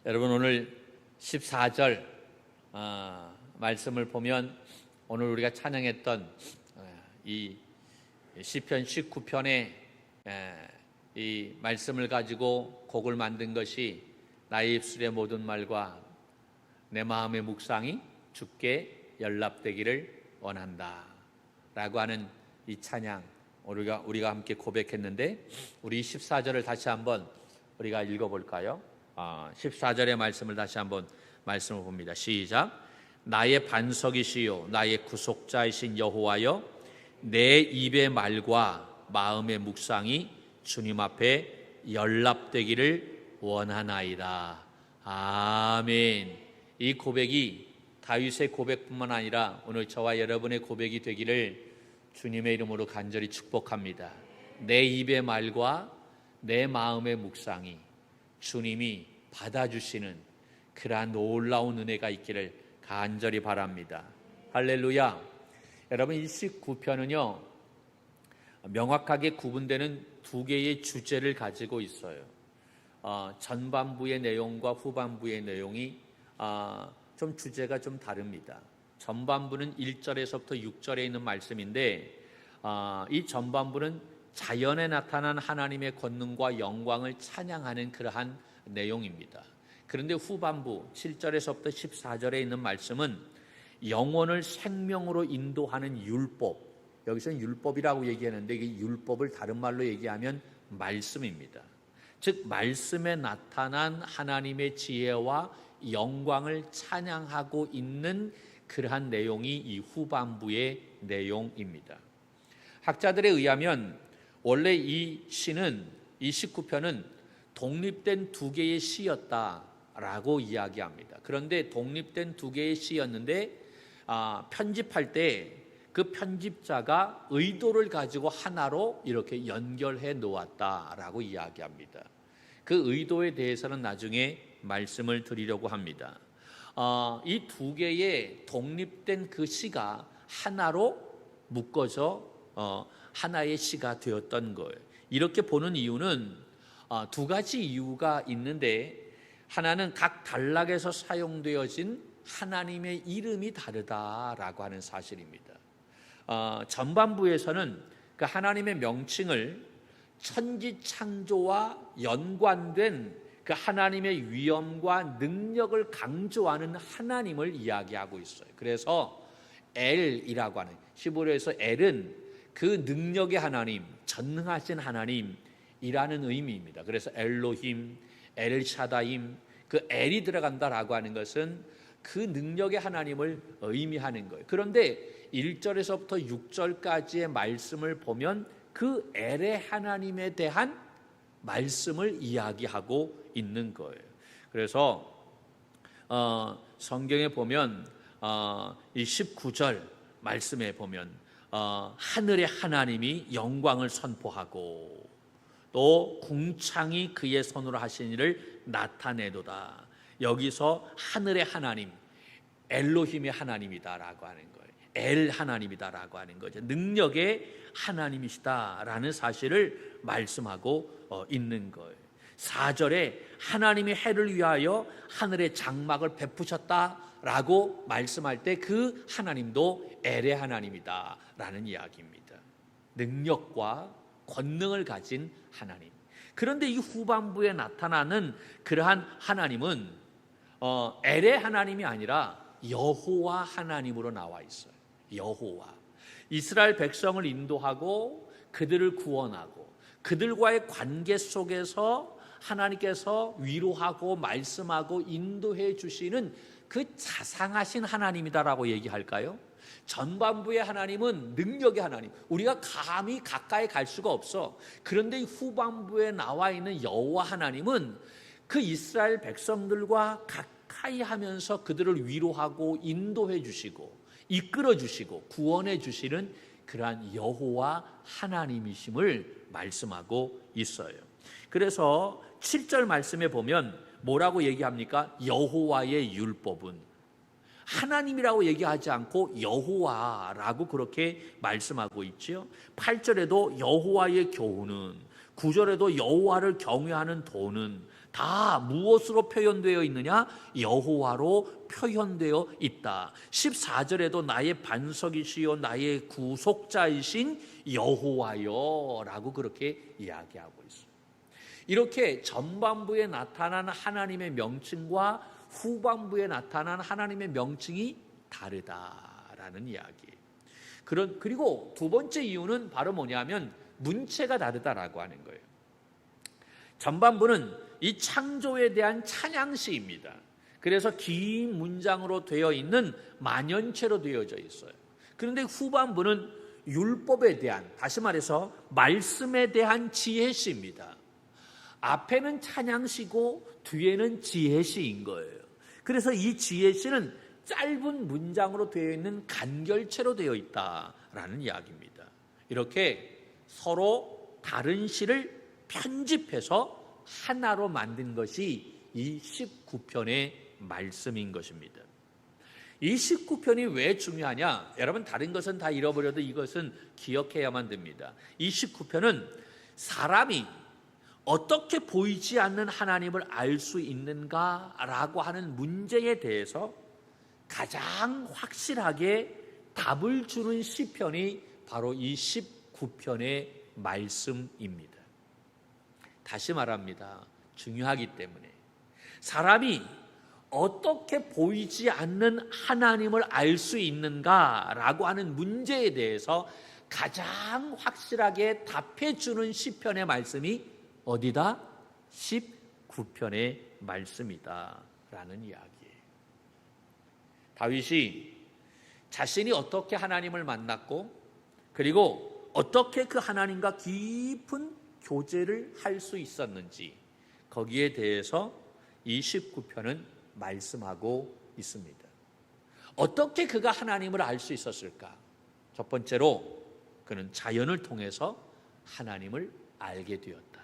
여러분, 오늘 14절 말씀을 보면 오늘 우리가 찬양했던 이 시편 19편의 이 말씀을 가지고 곡을 만든 것이 나의 입술의 모든 말과 내 마음의 묵상이 주께 연락되기를 원한다 라고 하는 이 찬양, 우리가 함께 고백했는데, 우리 14절을 다시 한번 우리가 읽어볼까요? 14절의 말씀을 다시 한번 말씀을 봅니다. 시작. 나의 반석이시요 나의 구속자이신 여호와여, 내 입의 말과 마음의 묵상이 주님 앞에 연락되기를 원하나이다. 아멘. 이 고백이 다윗의 고백뿐만 아니라 오늘 저와 여러분의 고백이 되기를 주님의 이름으로 간절히 축복합니다. 내 입의 말과 내 마음의 묵상이 주님이 받아주시는 그러한 놀라운 은혜가 있기를 간절히 바랍니다. 할렐루야. 여러분, 19편은요 명확하게 구분되는 두 개의 주제를 가지고 있어요. 전반부의 내용과 후반부의 내용이 좀 주제가 좀 다릅니다. 전반부는 1절에서부터 6절에 있는 말씀인데, 이 전반부는 자연에 나타난 하나님의 권능과 영광을 찬양하는 그러한 내용입니다. 그런데 후반부 7절에서부터 14절에 있는 말씀은 영혼을 생명으로 인도하는 율법, 여기서는 율법이라고 얘기하는데 이 율법을 다른 말로 얘기하면 말씀입니다. 즉 말씀에 나타난 하나님의 지혜와 영광을 찬양하고 있는 그러한 내용이 이 후반부의 내용입니다. 학자들에 의하면 원래 이 시는, 이 19편은 독립된 두 개의 시였다라고 이야기합니다. 그런데 독립된 두 개의 시였는데 편집할 때 그 편집자가 의도를 가지고 하나로 이렇게 연결해 놓았다라고 이야기합니다. 그 의도에 대해서는 나중에 말씀을 드리려고 합니다. 이 두 개의 독립된 그 시가 하나로 묶어져 하나의 시가 되었던 거예요. 이렇게 보는 이유는 두 가지 이유가 있는데, 하나는 각 단락에서 사용되어진 하나님의 이름이 다르다라고 하는 사실입니다. 전반부에서는 그 하나님의 명칭을 천지 창조와 연관된 그 하나님의 위엄과 능력을 강조하는 하나님을 이야기하고 있어요. 그래서 엘이라고 하는, 히브리어에서 엘은 그 능력의 하나님, 전능하신 하나님이라는 의미입니다. 그래서 엘로힘, 엘샤다임, 그 엘이 들어간다라고 하는 것은 그 능력의 하나님을 의미하는 거예요. 그런데 1절에서부터 6절까지의 말씀을 보면 그 엘의 하나님에 대한 말씀을 이야기하고 있는 거예요. 그래서 성경에 보면 이 19절 말씀에 보면 하늘의 하나님이 영광을 선포하고 또 궁창이 그의 손으로 하신 일을 나타내도다. 여기서 하늘의 하나님, 엘로힘의 하나님이다라고 하는 거예요. 엘 하나님이다라고 하는 거죠. 능력의 하나님이시다라는 사실을 말씀하고 있는 거예요. 4절에 하나님이 해를 위하여 하늘의 장막을 베푸셨다라고 말씀할 때 그 하나님도 엘의 하나님이다라는 이야기입니다. 능력과 권능을 가진 하나님. 그런데 이 후반부에 나타나는 그러한 하나님은 엘의 하나님이 아니라 여호와 하나님으로 나와 있어요. 여호와. 이스라엘 백성을 인도하고 그들을 구원하고 그들과의 관계 속에서 하나님께서 위로하고 말씀하고 인도해 주시는 그 자상하신 하나님이다라고 얘기할까요? 전반부의 하나님은 능력의 하나님, 우리가 감히 가까이 갈 수가 없어. 그런데 이 후반부에 나와 있는 여호와 하나님은 그 이스라엘 백성들과 가까이 하면서 그들을 위로하고 인도해 주시고 이끌어 주시고 구원해 주시는 그러한 여호와 하나님이심을 말씀하고 있어요. 그래서 7절 말씀에 보면 뭐라고 얘기합니까? 여호와의 율법은, 하나님이라고 얘기하지 않고 여호와라고 그렇게 말씀하고 있죠. 8절에도 여호와의 교훈은, 9절에도 여호와를 경외하는 도는, 다 무엇으로 표현되어 있느냐? 여호와로 표현되어 있다. 14절에도 나의 반석이시요 나의 구속자이신 여호와여 라고 그렇게 이야기하고 있습니다. 이렇게 전반부에 나타난 하나님의 명칭과 후반부에 나타난 하나님의 명칭이 다르다라는 이야기예요. 그리고 두 번째 이유는 바로 뭐냐면 문체가 다르다라고 하는 거예요. 전반부는 이 창조에 대한 찬양시입니다. 그래서 긴 문장으로 되어 있는 만연체로 되어져 있어요. 그런데 후반부는 율법에 대한, 다시 말해서 말씀에 대한 지혜시입니다. 앞에는 찬양시고 뒤에는 지혜시인 거예요. 그래서 이 지혜시는 짧은 문장으로 되어 있는 간결체로 되어 있다라는 이야기입니다. 이렇게 서로 다른 시를 편집해서 하나로 만든 것이 이 19편의 말씀인 것입니다. 이 19편이 왜 중요하냐? 여러분 다른 것은 다 잃어버려도 이것은 기억해야만 됩니다. 이 19편은 사람이 어떻게 보이지 않는 하나님을 알 수 있는가라고 하는 문제에 대해서 가장 확실하게 답을 주는 시편이 바로 이 19편의 말씀입니다. 다시 말합니다. 중요하기 때문에 사람이 어떻게 보이지 않는 하나님을 알 수 있는가라고 하는 문제에 대해서 가장 확실하게 답해 주는 시편의 말씀이 어디다? 19편의 말씀이다 라는 이야기예요. 다윗이 자신이 어떻게 하나님을 만났고 그리고 어떻게 그 하나님과 깊은 교제를 할 수 있었는지 거기에 대해서 이 19편은 말씀하고 있습니다. 어떻게 그가 하나님을 알 수 있었을까? 첫 번째로 그는 자연을 통해서 하나님을 알게 되었다.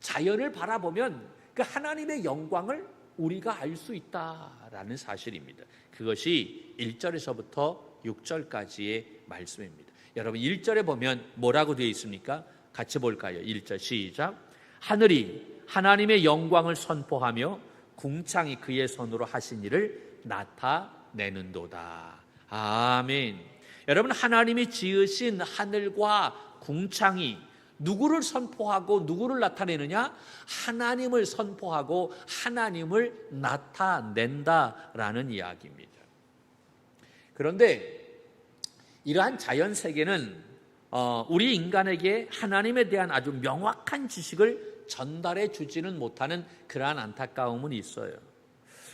자연을 바라보면 그 하나님의 영광을 우리가 알 수 있다라는 사실입니다. 그것이 1절에서부터 6절까지의 말씀입니다. 여러분 1절에 보면 뭐라고 되어 있습니까? 같이 볼까요? 1절 시작. 하늘이 하나님의 영광을 선포하며 궁창이 그의 손으로 하신 일을 나타내는도다. 아멘. 여러분 하나님이 지으신 하늘과 궁창이 누구를 선포하고 누구를 나타내느냐? 하나님을 선포하고 하나님을 나타낸다라는 이야기입니다. 그런데 이러한 자연 세계는 우리 인간에게 하나님에 대한 아주 명확한 지식을 전달해 주지는 못하는 그러한 안타까움은 있어요.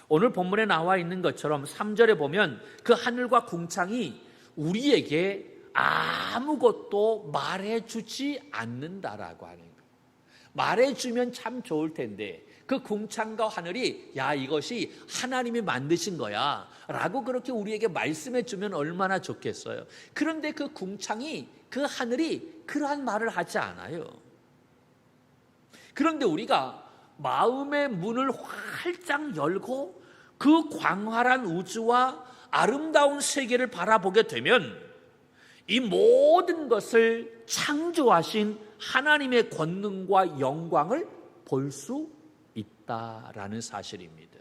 오늘 본문에 나와 있는 것처럼 3절에 보면 그 하늘과 궁창이 우리에게 아무것도 말해주지 않는다라고 하는 거예요. 말해주면 참 좋을 텐데 그 궁창과 하늘이 야 이것이 하나님이 만드신 거야 라고 그렇게 우리에게 말씀해 주면 얼마나 좋겠어요. 그런데 그 궁창이 그 하늘이 그러한 말을 하지 않아요. 그런데 우리가 마음의 문을 활짝 열고 그 광활한 우주와 아름다운 세계를 바라보게 되면 이 모든 것을 창조하신 하나님의 권능과 영광을 볼 수 있다라는 사실입니다.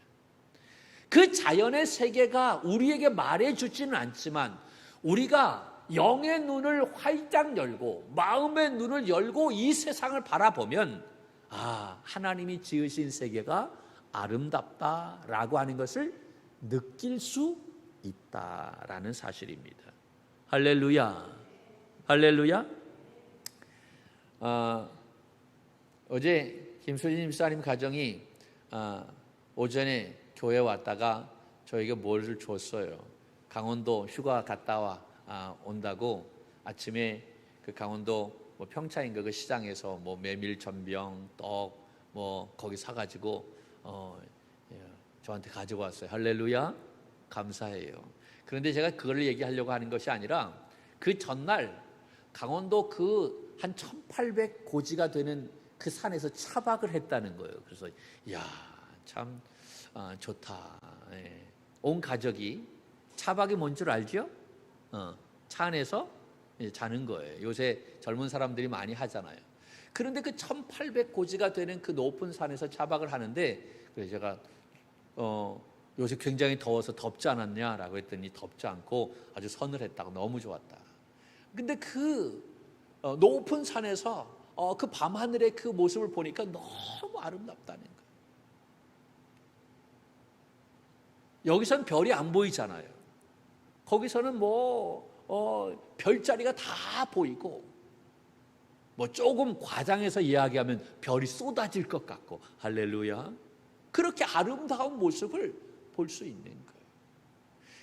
그 자연의 세계가 우리에게 말해주지는 않지만 우리가 영의 눈을 활짝 열고 마음의 눈을 열고 이 세상을 바라보면 하나님이 지으신 세계가 아름답다라고 하는 것을 느낄 수 있다라는 사실입니다. 할렐루야, 할렐루야. 어제 김수진 집사님 가정이 오전에 교회 왔다가 저에게 뭘 줬어요. 강원도 휴가 갔다 온다고 아침에 그 강원도 평창인가 그 시장에서 메밀 전병, 떡 거기 사가지고 저한테 가지고 왔어요. 할렐루야, 감사해요. 그런데 제가 그걸 얘기하려고 하는 것이 아니라 그 전날 강원도 그 한 1800고지가 되는 그 산에서 차박을 했다는 거예요. 그래서 이야 참 좋다. 온 가족이 차박이 뭔 줄 알죠? 차 안에서 자는 거예요. 요새 젊은 사람들이 많이 하잖아요. 그런데 그 1800고지가 되는 그 높은 산에서 차박을 하는데, 그래서 제가 요새 굉장히 더워서 덥지 않았냐라고 했더니 덥지 않고 아주 서늘했다고, 너무 좋았다. 근데 그 높은 산에서 그 밤하늘의 그 모습을 보니까 너무 아름답다는 거예요. 여기선 별이 안 보이잖아요. 거기서는 별자리가 다 보이고, 조금 과장해서 이야기하면 별이 쏟아질 것 같고, 할렐루야. 그렇게 아름다운 모습을 볼 수 있는 거예요.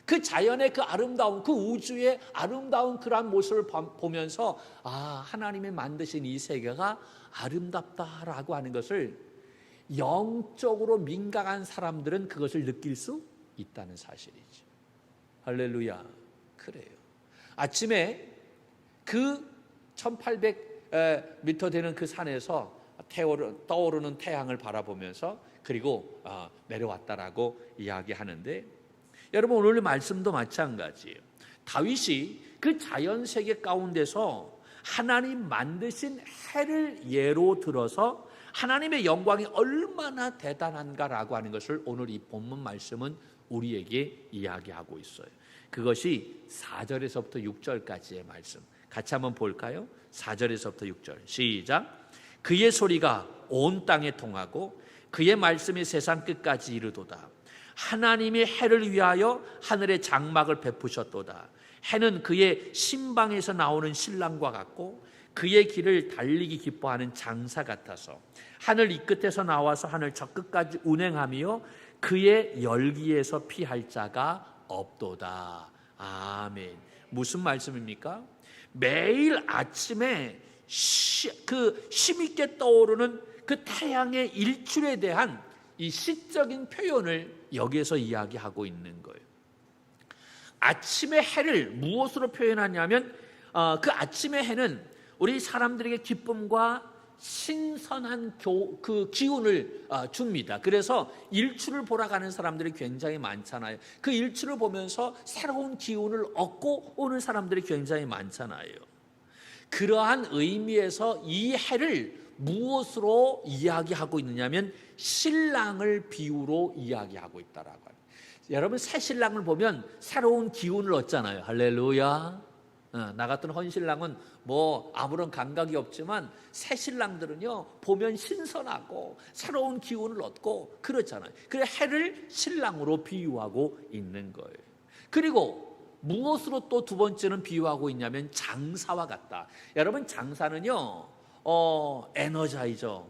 그 자연의 그 아름다운, 그 우주의 아름다운 그러한 모습을 보면서 하나님이 만드신 이 세계가 아름답다라고 하는 것을 영적으로 민감한 사람들은 그것을 느낄 수 있다는 사실이죠. 할렐루야. 그래요. 아침에 그 1800m 되는 그 산에서 떠오르는 태양을 바라보면서 그리고 내려왔다라고 이야기하는데, 여러분 오늘 말씀도 마찬가지예요. 다윗이 그 자연세계 가운데서 하나님 만드신 해를 예로 들어서 하나님의 영광이 얼마나 대단한가라고 하는 것을 오늘 이 본문 말씀은 우리에게 이야기하고 있어요. 그것이 4절에서부터 6절까지의 말씀 같이 한번 볼까요? 4절에서부터 6절 시작. 그의 소리가 온 땅에 통하고 그의 말씀이 세상 끝까지 이르도다. 하나님이 해를 위하여 하늘에 장막을 베푸셨도다. 해는 그의 신방에서 나오는 신랑과 같고 그의 길을 달리기 기뻐하는 장사 같아서 하늘 이 끝에서 나와서 하늘 저 끝까지 운행하며 그의 열기에서 피할 자가 없도다. 아멘. 무슨 말씀입니까? 매일 아침에 그 힘있게 떠오르는 그 태양의 일출에 대한 이 시적인 표현을 여기에서 이야기하고 있는 거예요. 아침의 해를 무엇으로 표현하냐면 그 아침의 해는 우리 사람들에게 기쁨과 신선한 그 기운을 줍니다. 그래서 일출을 보러 가는 사람들이 굉장히 많잖아요. 그 일출을 보면서 새로운 기운을 얻고 오는 사람들이 굉장히 많잖아요. 그러한 의미에서 이 해를 무엇으로 이야기하고 있느냐면 신랑을 비유로 이야기하고 있다라고 합니다. 여러분 새 신랑을 보면 새로운 기운을 얻잖아요. 할렐루야. 나 같은 헌신랑은 아무런 감각이 없지만 새 신랑들은요 보면 신선하고 새로운 기운을 얻고 그렇잖아요. 그래서 해를 신랑으로 비유하고 있는 거예요. 그리고 무엇으로 또 두 번째는 비유하고 있냐면 장사와 같다. 여러분 장사는요 에너자이저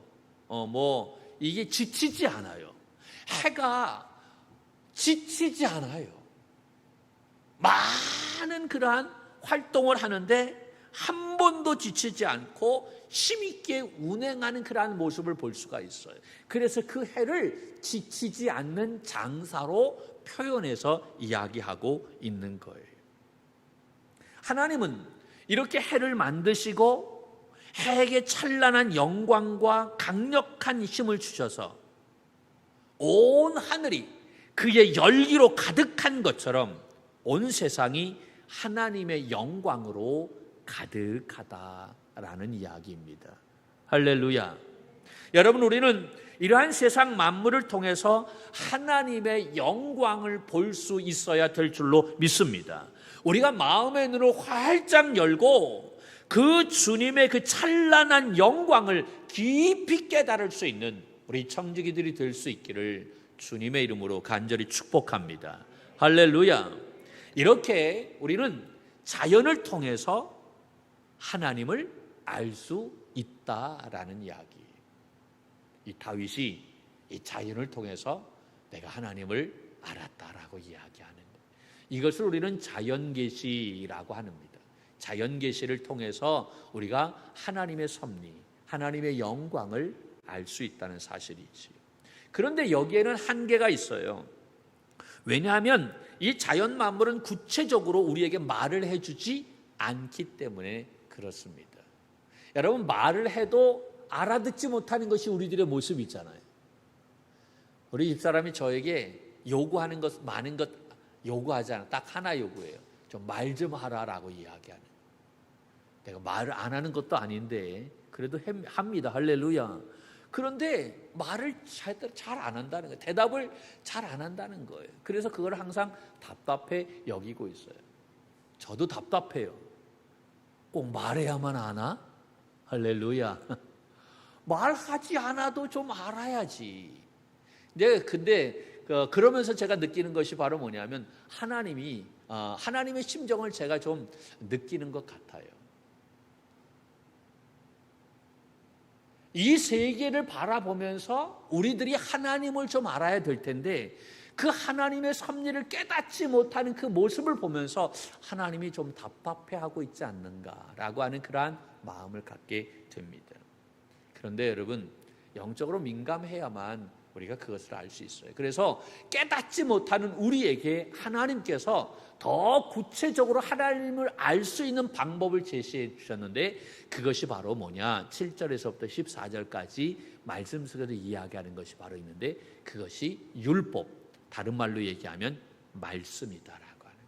이게 지치지 않아요. 해가 지치지 않아요. 많은 그러한 활동을 하는데 한 번도 지치지 않고 힘있게 운행하는 그러한 모습을 볼 수가 있어요. 그래서 그 해를 지치지 않는 장사로 표현해서 이야기하고 있는 거예요. 하나님은 이렇게 해를 만드시고 해에게 찬란한 영광과 강력한 힘을 주셔서 온 하늘이 그의 열기로 가득한 것처럼 온 세상이 하나님의 영광으로 가득하다라는 이야기입니다. 할렐루야. 여러분 우리는 이러한 세상 만물을 통해서 하나님의 영광을 볼 수 있어야 될 줄로 믿습니다. 우리가 마음의 눈을 활짝 열고 그 주님의 그 찬란한 영광을 깊이 깨달을 수 있는 우리 청지기들이 될 수 있기를 주님의 이름으로 간절히 축복합니다. 할렐루야. 이렇게 우리는 자연을 통해서 하나님을 알 수 있다라는 이야기. 이 다윗이 이 자연을 통해서 내가 하나님을 알았다라고 이야기하는 이것을 우리는 자연계시라고 합니다. 자연계시를 통해서 우리가 하나님의 섭리, 하나님의 영광을 알 수 있다는 사실이지요. 그런데 여기에는 한계가 있어요. 왜냐하면 이 자연 만물은 구체적으로 우리에게 말을 해주지 않기 때문에 그렇습니다. 여러분 말을 해도 알아듣지 못하는 것이 우리들의 모습이잖아요. 우리 집사람이 저에게 요구하는 것 많은 것 요구하지 않아. 딱 하나 요구해요. 좀 말 좀 하라라고 이야기하는. 내가 말을 안 하는 것도 아닌데 그래도 합니다. 할렐루야. 그런데 말을 잘 안 한다는 거예요. 대답을 잘 안 한다는 거예요. 그래서 그걸 항상 답답해 여기고 있어요. 저도 답답해요. 꼭 말해야만 하나? 할렐루야. 말하지 않아도 좀 알아야지. 네, 근데 그러면서 제가 느끼는 것이 바로 뭐냐면 하나님의 심정을 제가 좀 느끼는 것 같아요. 이 세계를 바라보면서 우리들이 하나님을 좀 알아야 될 텐데 그 하나님의 섭리를 깨닫지 못하는 그 모습을 보면서 하나님이 좀 답답해하고 있지 않는가라고 하는 그러한 마음을 갖게 됩니다. 그런데 여러분, 영적으로 민감해야만 우리가 그것을 알 수 있어요. 그래서 깨닫지 못하는 우리에게 하나님께서 더 구체적으로 하나님을 알 수 있는 방법을 제시해 주셨는데 그것이 바로 뭐냐? 7절에서부터 14절까지 말씀 속에서 이야기하는 것이 바로 있는데 그것이 율법, 다른 말로 얘기하면 말씀이다라고 하는 거예요.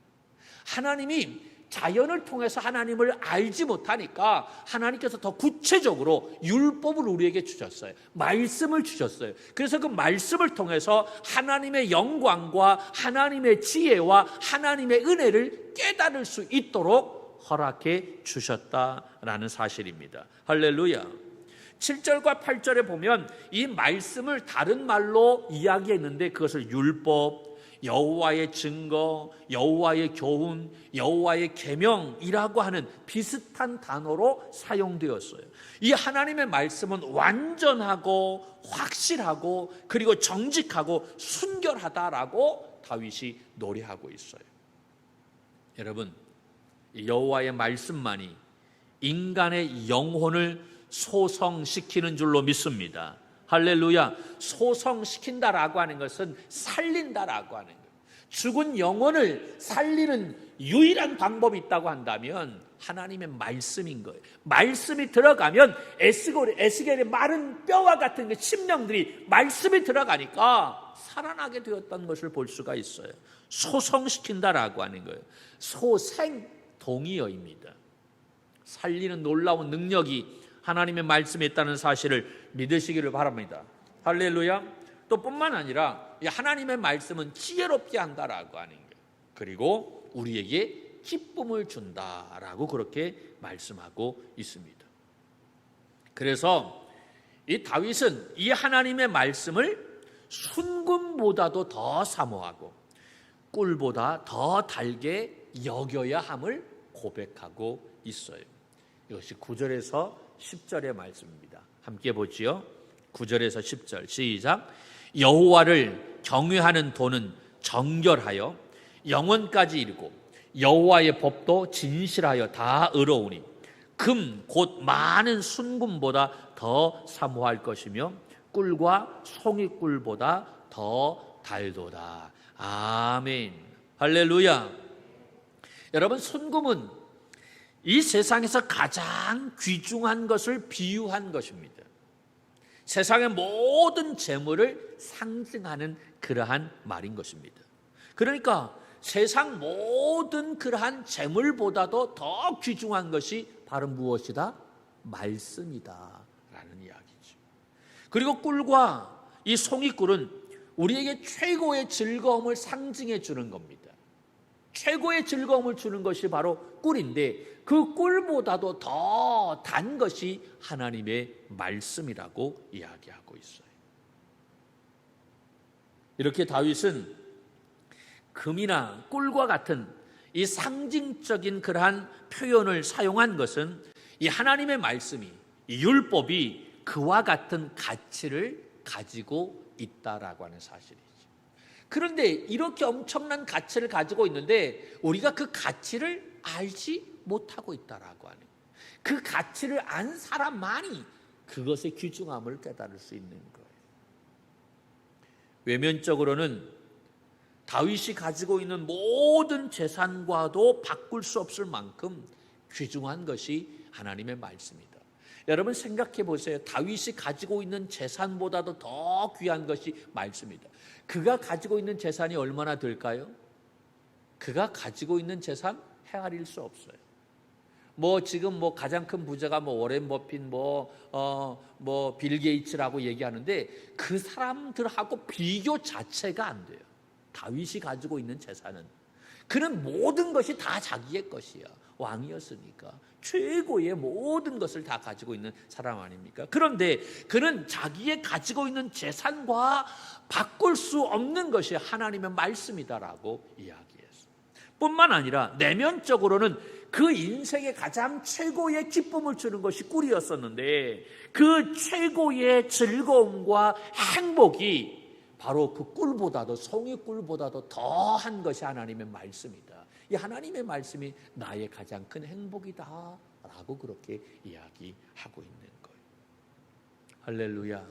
하나님이 자연을 통해서 하나님을 알지 못하니까 하나님께서 더 구체적으로 율법을 우리에게 주셨어요. 말씀을 주셨어요. 그래서 그 말씀을 통해서 하나님의 영광과 하나님의 지혜와 하나님의 은혜를 깨달을 수 있도록 허락해 주셨다라는 사실입니다. 할렐루야. 7절과 8절에 보면 이 말씀을 다른 말로 이야기했는데 그것을 율법, 여호와의 증거, 여호와의 교훈, 여호와의 계명이라고 하는 비슷한 단어로 사용되었어요. 이 하나님의 말씀은 완전하고 확실하고 그리고 정직하고 순결하다라고 다윗이 노래하고 있어요. 여러분, 여호와의 말씀만이 인간의 영혼을 소성시키는 줄로 믿습니다. 할렐루야. 소성시킨다라고 하는 것은 살린다라고 하는 거예요. 죽은 영혼을 살리는 유일한 방법이 있다고 한다면 하나님의 말씀인 거예요. 말씀이 들어가면 에스겔의 마른 뼈와 같은 그 심령들이 말씀이 들어가니까 살아나게 되었다는 것을 볼 수가 있어요. 소성시킨다라고 하는 거예요. 소생동의어입니다. 살리는 놀라운 능력이 하나님의 말씀에 있다는 사실을 믿으시기를 바랍니다. 할렐루야. 또 뿐만 아니라 하나님의 말씀은 지혜롭게 한다라고 하는 거예요. 그리고 우리에게 기쁨을 준다라고 그렇게 말씀하고 있습니다. 그래서 이 다윗은 이 하나님의 말씀을 순금보다도 더 사모하고 꿀보다 더 달게 여겨야 함을 고백하고 있어요. 이것이 9절에서 10절의 말씀입니다. 함께 보지요. 9절에서 10절 시작. 여호와를 경외하는 도는 정결하여 영원까지 이르고 여호와의 법도 진실하여 다 의로우니 금 곧 많은 순금보다 더 사모할 것이며 꿀과 송이꿀보다 더 달도다. 아멘. 할렐루야. 여러분, 순금은 이 세상에서 가장 귀중한 것을 비유한 것입니다. 세상의 모든 재물을 상징하는 그러한 말인 것입니다. 그러니까 세상 모든 그러한 재물보다도 더 귀중한 것이 바로 무엇이다? 말씀이다 라는 이야기죠. 그리고 꿀과 이 송이꿀은 우리에게 최고의 즐거움을 상징해 주는 겁니다. 최고의 즐거움을 주는 것이 바로 꿀인데 그 꿀보다도 더 단 것이 하나님의 말씀이라고 이야기하고 있어요. 이렇게 다윗은 금이나 꿀과 같은 이 상징적인 그러한 표현을 사용한 것은 이 하나님의 말씀이, 이 율법이 그와 같은 가치를 가지고 있다라고 하는 사실이죠. 그런데 이렇게 엄청난 가치를 가지고 있는데 우리가 그 가치를 알지 못하고 있다라고 하는, 그 가치를 안 사람만이 그것의 귀중함을 깨달을 수 있는 거예요. 외면적으로는 다윗이 가지고 있는 모든 재산과도 바꿀 수 없을 만큼 귀중한 것이 하나님의 말씀이다. 여러분 생각해 보세요. 다윗이 가지고 있는 재산보다도 더 귀한 것이 말씀이다. 그가 가지고 있는 재산이 얼마나 될까요? 그가 가지고 있는 재산 헤아릴 수 없어요. 뭐 지금 뭐 가장 큰 부자가 뭐 워렌 버핏 뭐 빌 게이츠라고 얘기하는데 그 사람들하고 비교 자체가 안 돼요. 다윗이 가지고 있는 재산은, 그는 모든 것이 다 자기의 것이야. 왕이었으니까 최고의 모든 것을 다 가지고 있는 사람 아닙니까? 그런데 그는 자기의 가지고 있는 재산과 바꿀 수 없는 것이 하나님의 말씀이다라고 이야기했어요. 뿐만 아니라 내면적으로는 그 인생의 가장 최고의 기쁨을 주는 것이 꿀이었었는데 그 최고의 즐거움과 행복이 바로 그 꿀보다도, 송이꿀보다도 더한 것이 하나님의 말씀이다. 이 하나님의 말씀이 나의 가장 큰 행복이다 라고 그렇게 이야기하고 있는 거예요. 할렐루야.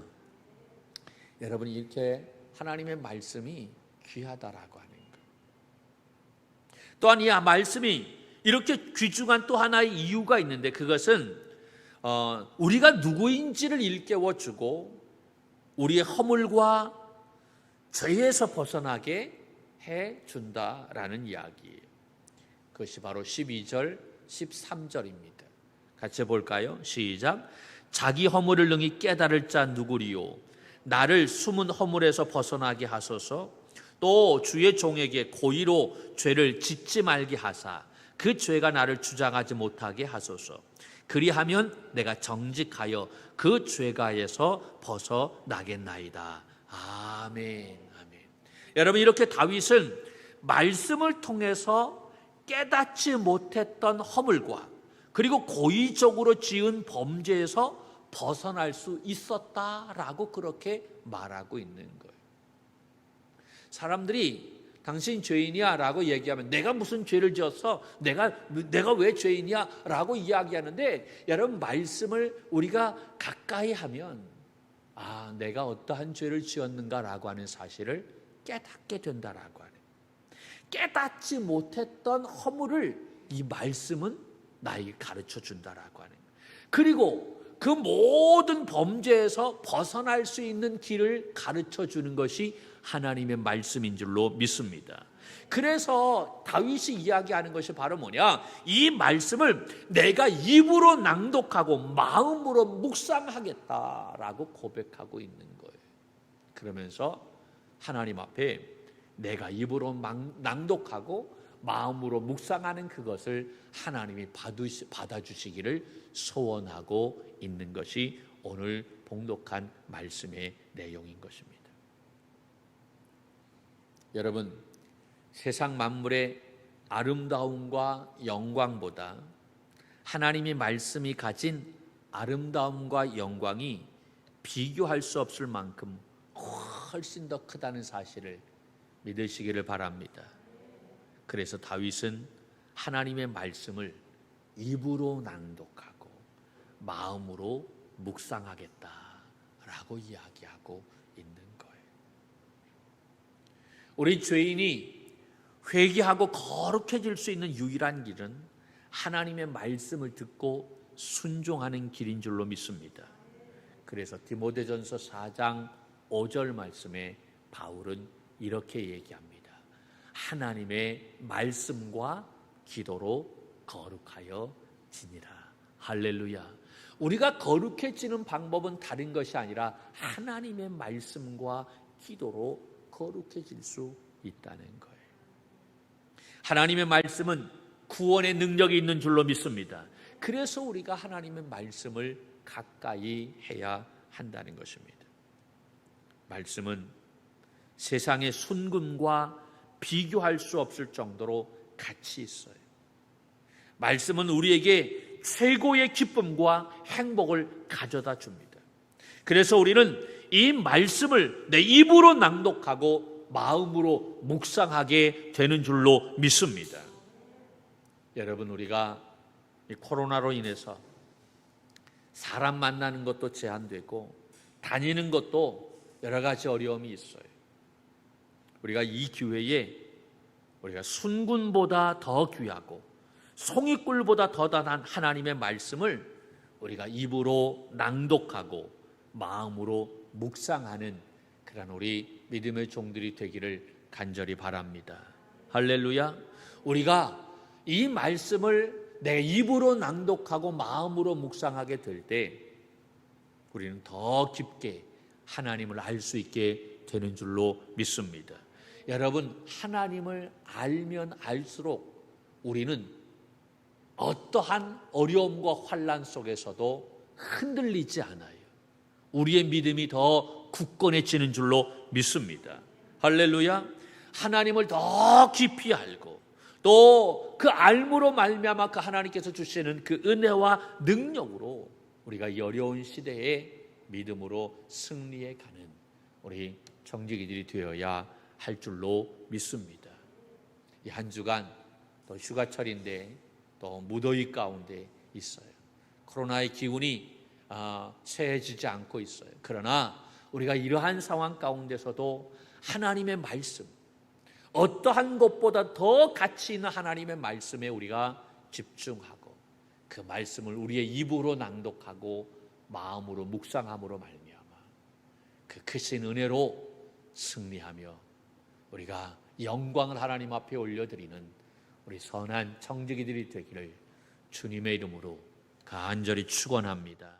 여러분, 이렇게 하나님의 말씀이 귀하다라고 하는 거예요. 또한 이 말씀이 이렇게 귀중한 또 하나의 이유가 있는데, 그것은 우리가 누구인지를 일깨워주고 우리의 허물과 죄에서 벗어나게 해준다라는 이야기예요. 그것이 바로 12절, 13절입니다. 같이 볼까요? 시작. 자기 허물을 능히 깨달을 자 누구리요? 나를 숨은 허물에서 벗어나게 하소서. 또 주의 종에게 고의로 죄를 짓지 말게 하사 그 죄가 나를 주장하지 못하게 하소서. 그리하면 내가 정직하여 그 죄가에서 벗어나겠나이다. 아멘, 아멘. 여러분, 이렇게 다윗은 말씀을 통해서 깨닫지 못했던 허물과 그리고 고의적으로 지은 범죄에서 벗어날 수 있었다라고 그렇게 말하고 있는 거예요. 사람들이 당신 죄인이야 라고 얘기하면 내가 무슨 죄를 지었어? 내가 왜 죄인이야? 라고 이야기하는데, 여러분, 말씀을 우리가 가까이 하면 내가 어떠한 죄를 지었는가 라고 하는 사실을 깨닫게 된다라고 하는, 깨닫지 못했던 허물을 이 말씀은 나에게 가르쳐 준다라고 하는, 그리고 그 모든 범죄에서 벗어날 수 있는 길을 가르쳐 주는 것이 하나님의 말씀인 줄로 믿습니다. 그래서 다윗이 이야기하는 것이 바로 뭐냐? 이 말씀을 내가 입으로 낭독하고 마음으로 묵상하겠다라고 고백하고 있는 거예요. 그러면서 하나님 앞에 내가 입으로 낭독하고 마음으로 묵상하는 그것을 하나님이 받아주시기를 소원하고 있는 것이 오늘 봉독한 말씀의 내용인 것입니다. 여러분, 세상 만물의 아름다움과 영광보다 하나님의 말씀이 가진 아름다움과 영광이 비교할 수 없을 만큼 훨씬 더 크다는 사실을 믿으시기를 바랍니다. 그래서 다윗은 하나님의 말씀을 입으로 낭독하고 마음으로 묵상하겠다라고 이야기하고 있는 거예요. 우리 죄인이 회개하고 거룩해질 수 있는 유일한 길은 하나님의 말씀을 듣고 순종하는 길인 줄로 믿습니다. 그래서 디모데전서 4장 5절 말씀에 바울은 이렇게 얘기합니다. 하나님의 말씀과 기도로 거룩하여 지니라. 할렐루야. 우리가 거룩해지는 방법은 다른 것이 아니라 하나님의 말씀과 기도로 거룩해질 수 있다는 거예요. 하나님의 말씀은 구원의 능력이 있는 줄로 믿습니다. 그래서 우리가 하나님의 말씀을 가까이 해야 한다는 것입니다. 말씀은 세상의 순금과 비교할 수 없을 정도로 가치 있어요. 말씀은 우리에게 최고의 기쁨과 행복을 가져다 줍니다. 그래서 우리는 이 말씀을 내 입으로 낭독하고 마음으로 묵상하게 되는 줄로 믿습니다. 여러분, 우리가 이 코로나로 인해서 사람 만나는 것도 제한되고 다니는 것도 여러 가지 어려움이 있어요. 우리가 이 기회에 우리가 순금보다 더 귀하고 송이꿀보다 더 단한 하나님의 말씀을 우리가 입으로 낭독하고 마음으로 묵상하는 그런 우리 믿음의 종들이 되기를 간절히 바랍니다. 할렐루야. 우리가 이 말씀을 내 입으로 낭독하고 마음으로 묵상하게 될 때 우리는 더 깊게 하나님을 알 수 있게 되는 줄로 믿습니다. 여러분, 하나님을 알면 알수록 우리는 어떠한 어려움과 환난 속에서도 흔들리지 않아요. 우리의 믿음이 더 굳건해지는 줄로 믿습니다. 할렐루야. 하나님을 더 깊이 알고 또 그 알므로 말미암아 그 하나님께서 주시는 그 은혜와 능력으로 우리가 이 어려운 시대에 믿음으로 승리해 가는 우리 청지기들이 되어야 할 줄로 믿습니다. 이 한 주간 또 휴가철인데 또 무더위 가운데 있어요. 코로나의 기운이 쇠해지지 않고 있어요. 그러나 우리가 이러한 상황 가운데서도 하나님의 말씀, 어떠한 것보다 더 가치 있는 하나님의 말씀에 우리가 집중하고 그 말씀을 우리의 입으로 낭독하고 마음으로 묵상함으로 말미암아 그 크신 은혜로 승리하며 우리가 영광을 하나님 앞에 올려드리는 우리 선한 청지기들이 되기를 주님의 이름으로 간절히 축원합니다.